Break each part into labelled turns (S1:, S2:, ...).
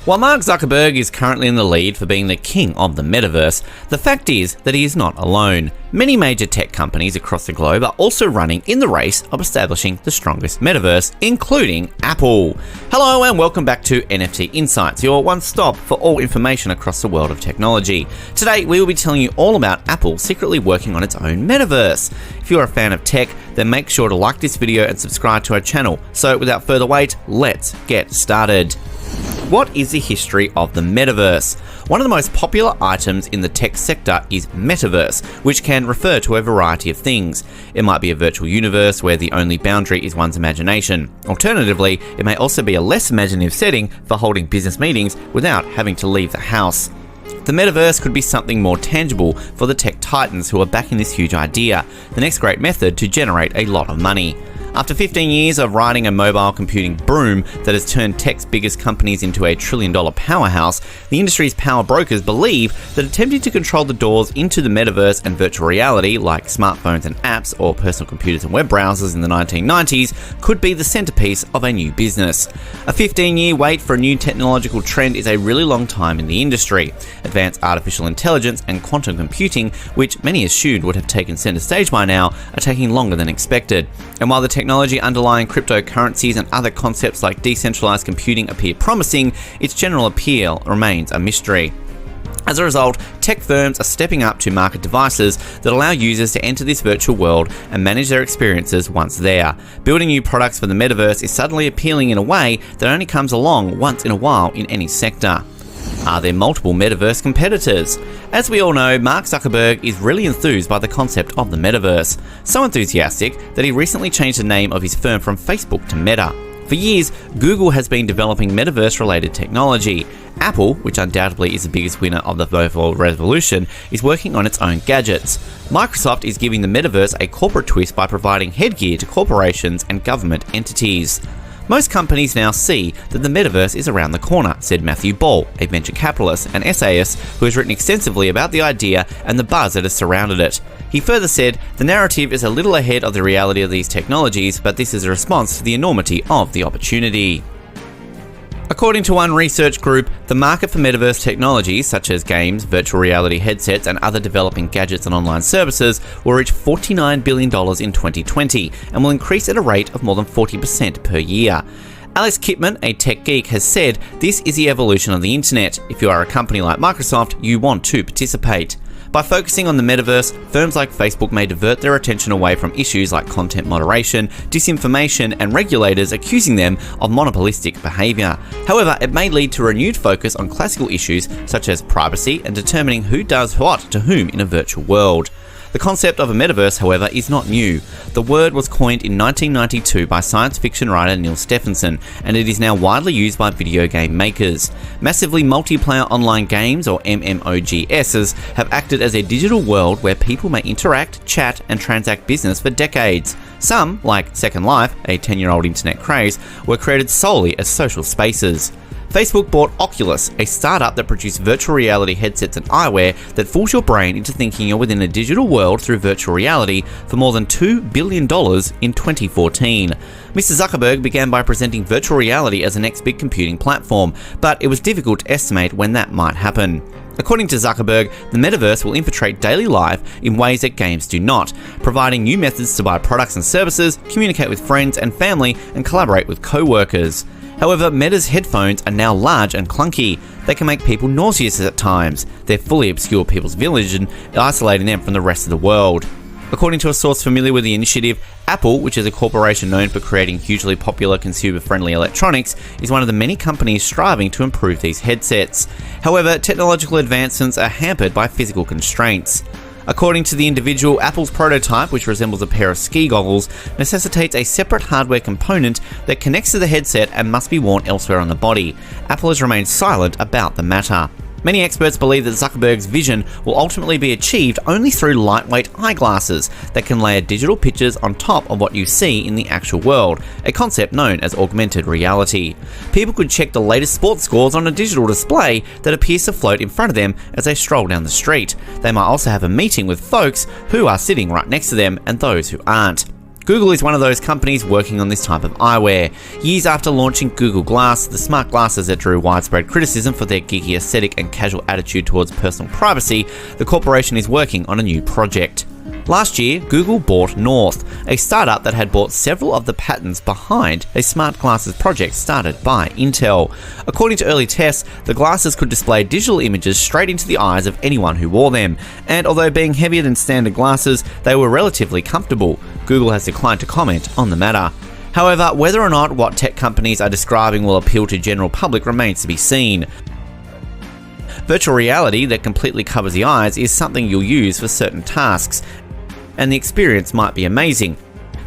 S1: While Mark Zuckerberg is currently in the lead for being the king of the metaverse, the fact is that he is not alone. Many major tech companies across the globe are also running in the race of establishing the strongest metaverse, including Apple. Hello and welcome back to NFT Insights, your one-stop for all information across the world of technology. Today we will be telling you all about Apple secretly working on its own metaverse. If you're a fan of tech, then make sure to like this video and subscribe to our channel. So without further wait, let's get started. What is the history of the metaverse? One of the most popular items in the tech sector is Metaverse, which can refer to a variety of things. It might be a virtual universe where the only boundary is one's imagination. Alternatively, it may also be a less imaginative setting for holding business meetings without having to leave the house. The metaverse could be something more tangible for the tech titans who are backing this huge idea, the next great method to generate a lot of money. After 15 years of riding a mobile computing boom that has turned tech's biggest companies into a trillion-dollar powerhouse, the industry's power brokers believe that attempting to control the doors into the metaverse and virtual reality, like smartphones and apps or personal computers and web browsers in the 1990s, could be the centerpiece of a new business. A 15-year wait for a new technological trend is a really long time in the industry. Advanced artificial intelligence and quantum computing, which many assumed would have taken center stage by now, are taking longer than expected. And while the technology underlying cryptocurrencies and other concepts like decentralized computing appear promising, its general appeal remains a mystery. As a result, tech firms are stepping up to market devices that allow users to enter this virtual world and manage their experiences once there. Building new products for the metaverse is suddenly appealing in a way that only comes along once in a while in any sector. Are there multiple Metaverse competitors? As we all know, Mark Zuckerberg is really enthused by the concept of the metaverse. So enthusiastic that he recently changed the name of his firm from Facebook to Meta. For years, Google has been developing metaverse-related technology. Apple, which undoubtedly is the biggest winner of the mobile revolution, is working on its own gadgets. Microsoft is giving the metaverse a corporate twist by providing headgear to corporations and government entities. Most companies now see that the metaverse is around the corner, said Matthew Ball, a venture capitalist and essayist who has written extensively about the idea and the buzz that has surrounded it. He further said, "The narrative is a little ahead of the reality of these technologies, but this is a response to the enormity of the opportunity." According to one research group, the market for metaverse technologies such as games, virtual reality headsets and other developing gadgets and online services will reach $49 billion in 2020 and will increase at a rate of more than 40% per year. Alex Kipman, a tech geek, has said, "This is the evolution of the internet. If you are a company like Microsoft, you want to participate." By focusing on the metaverse, firms like Facebook may divert their attention away from issues like content moderation, disinformation, and regulators accusing them of monopolistic behavior. However, it may lead to a renewed focus on classical issues such as privacy and determining who does what to whom in a virtual world. The concept of a metaverse, however, is not new. The word was coined in 1992 by science fiction writer Neil Stephenson, and it is now widely used by video game makers. Massively multiplayer online games, or MMOGSs, have acted as a digital world where people may interact, chat, and transact business for decades. Some, like Second Life, a 10-year-old internet craze, were created solely as social spaces. Facebook bought Oculus, a startup that produced virtual reality headsets and eyewear that fools your brain into thinking you're within a digital world through virtual reality for more than $2 billion in 2014. Mr. Zuckerberg began by presenting virtual reality as the next big computing platform, but it was difficult to estimate when that might happen. According to Zuckerberg, the metaverse will infiltrate daily life in ways that games do not, providing new methods to buy products and services, communicate with friends and family, and collaborate with co-workers. However, Meta's headphones are now large and clunky. They can make people nauseous at times. They fully obscure people's vision, isolating them from the rest of the world. According to a source familiar with the initiative, Apple, which is a corporation known for creating hugely popular consumer-friendly electronics, is one of the many companies striving to improve these headsets. However, technological advancements are hampered by physical constraints. According to the individual, Apple's prototype, which resembles a pair of ski goggles, necessitates a separate hardware component that connects to the headset and must be worn elsewhere on the body. Apple has remained silent about the matter. Many experts believe that Zuckerberg's vision will ultimately be achieved only through lightweight eyeglasses that can layer digital pictures on top of what you see in the actual world, a concept known as augmented reality. People could check the latest sports scores on a digital display that appears to float in front of them as they stroll down the street. They might also have a meeting with folks who are sitting right next to them and those who aren't. Google is one of those companies working on this type of eyewear. Years after launching Google Glass, the smart glasses that drew widespread criticism for their geeky aesthetic and casual attitude towards personal privacy, the corporation is working on a new project. Last year, Google bought North, a startup that had bought several of the patents behind a smart glasses project started by Intel. According to early tests, the glasses could display digital images straight into the eyes of anyone who wore them, and although being heavier than standard glasses, they were relatively comfortable. Google has declined to comment on the matter. However, whether or not what tech companies are describing will appeal to general public remains to be seen. Virtual reality that completely covers the eyes is something you'll use for certain tasks, and the experience might be amazing,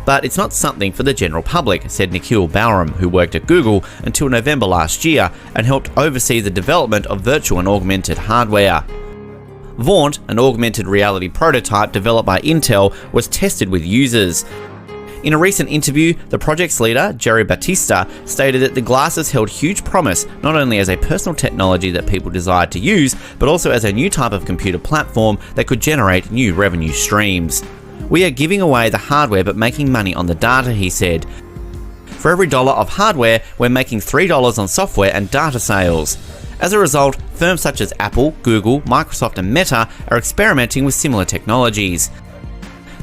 S1: but it's not something for the general public, said Nikhil Bauram, who worked at Google until November last year and helped oversee the development of virtual and augmented hardware. Vaunt, an augmented reality prototype developed by Intel, was tested with users. In a recent interview, the project's leader, Jerry Batista, stated that the glasses held huge promise not only as a personal technology that people desired to use, but also as a new type of computer platform that could generate new revenue streams. "We are giving away the hardware but making money on the data," he said. "For every dollar of hardware, we're making $3 on software and data sales." As a result, firms such as Apple, Google, Microsoft and Meta are experimenting with similar technologies.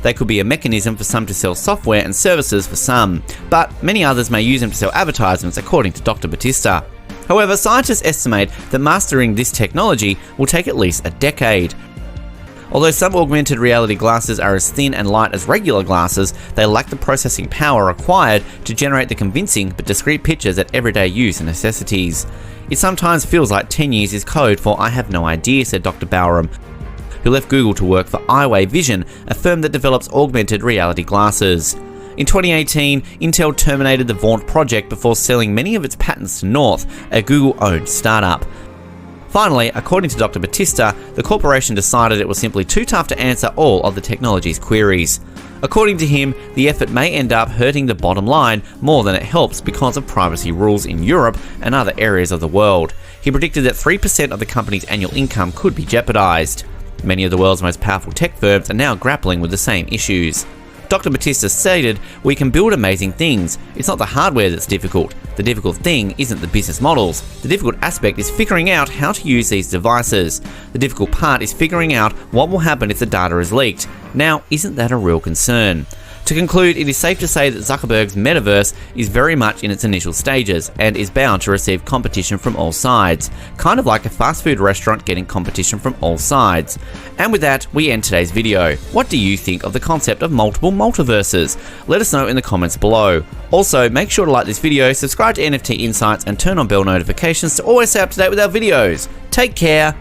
S1: They could be a mechanism for some to sell software and services for some, but many others may use them to sell advertisements, according to Dr. Batista. However, scientists estimate that mastering this technology will take at least a decade. Although some augmented reality glasses are as thin and light as regular glasses, they lack the processing power required to generate the convincing but discrete pictures that everyday use and necessities. "It sometimes feels like 10 years is code for I have no idea," said Dr. Bauram, who left Google to work for Eyeway Vision, a firm that develops augmented reality glasses. In 2018, Intel terminated the Vaunt project before selling many of its patents to North, a Google-owned startup. Finally, according to Dr. Batista, the corporation decided it was simply too tough to answer all of the technology's queries. According to him, the effort may end up hurting the bottom line more than it helps because of privacy rules in Europe and other areas of the world. He predicted that 3% of the company's annual income could be jeopardized. Many of the world's most powerful tech firms are now grappling with the same issues. Dr. Batista stated, "We can build amazing things. It's not the hardware that's difficult. The difficult thing isn't the business models. The difficult aspect is figuring out how to use these devices. The difficult part is figuring out what will happen if the data is leaked. Now, isn't that a real concern?" To conclude, it is safe to say that Zuckerberg's Metaverse is very much in its initial stages and is bound to receive competition from all sides, kind of like a fast food restaurant getting competition from all sides. And with that, we end today's video. What do you think of the concept of multiple multiverses? Let us know in the comments below. Also, make sure to like this video, subscribe to NFT Insights and turn on bell notifications to always stay up to date with our videos. Take care.